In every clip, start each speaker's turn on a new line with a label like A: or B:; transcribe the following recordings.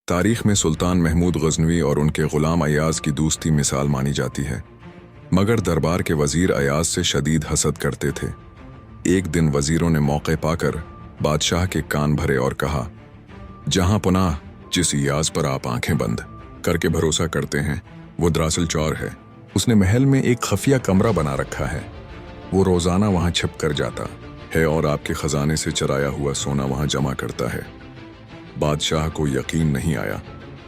A: तारीख में सुल्तान महमूद गजनवी और उनके गुलाम अयाज की दोस्ती मिसाल मानी जाती है, मगर दरबार के वजीर अयाज से शदीद हसद करते थे। एक दिन वजीरों ने मौके पाकर बादशाह के कान भरे और कहा, जहां पुनाह जिस अयाज पर आप आंखें बंद करके भरोसा करते हैं वो दरअसल चोर है। उसने महल में एक खफिया कमरा बना रखा है। वो रोजाना वहां छिप कर जाता है और आपके खजाने से चराया हुआ सोना वहां जमा करता है। बादशाह को यकीन नहीं आया,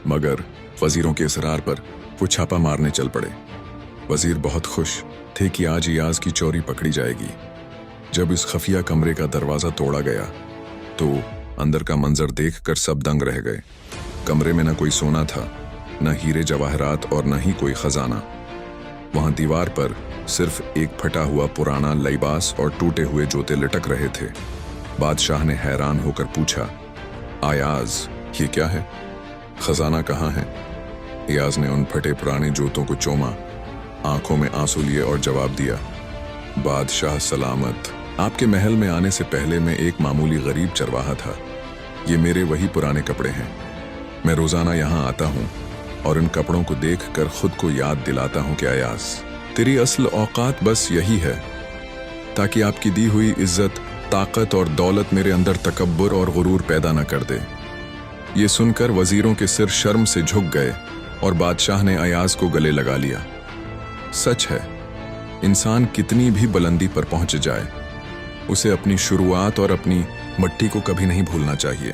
A: मगर वजीरों के इसरार पर वो छापा मारने चल पड़े। वजीर बहुत खुश थे कि आज अयाज की चोरी पकड़ी जाएगी। जब इस खफिया कमरे का दरवाजा तोड़ा गया तो अंदर का मंजर देखकर सब दंग रह गए। कमरे में न कोई सोना था, न हीरे जवाहरात और न ही कोई खजाना। वहां दीवार पर सिर्फ एक फटा हुआ पुराना लिबास और टूटे हुए जूते लटक रहे थे। बादशाह ने हैरान होकर पूछा, अयाज, ये क्या है? खजाना कहाँ है? अयाज ने उन फटे पुराने जूतों को चूमा, आंखों में आंसू लिए और जवाब दिया, बादशाह सलामत। आपके महल में आने से पहले मैं एक मामूली गरीब चरवाहा था। ये मेरे वही पुराने कपड़े हैं। मैं रोजाना यहाँ आता हूँ और इन कपड़ों को देखकर खुद को याद दिलाता हूँ कि अयाज, तेरी असल औकात बस यही है ताकि आपकी दी हुई इज्जत, ताकत और दौलत मेरे अंदर तकब्बुर और गुरूर पैदा न कर दे। ये सुनकर वजीरों के सिर शर्म से झुक गए और बादशाह ने अयाज को गले लगा लिया। सच है, इंसान कितनी भी बुलंदी पर पहुंच जाए, उसे अपनी शुरुआत और अपनी मिट्टी को कभी नहीं भूलना चाहिए।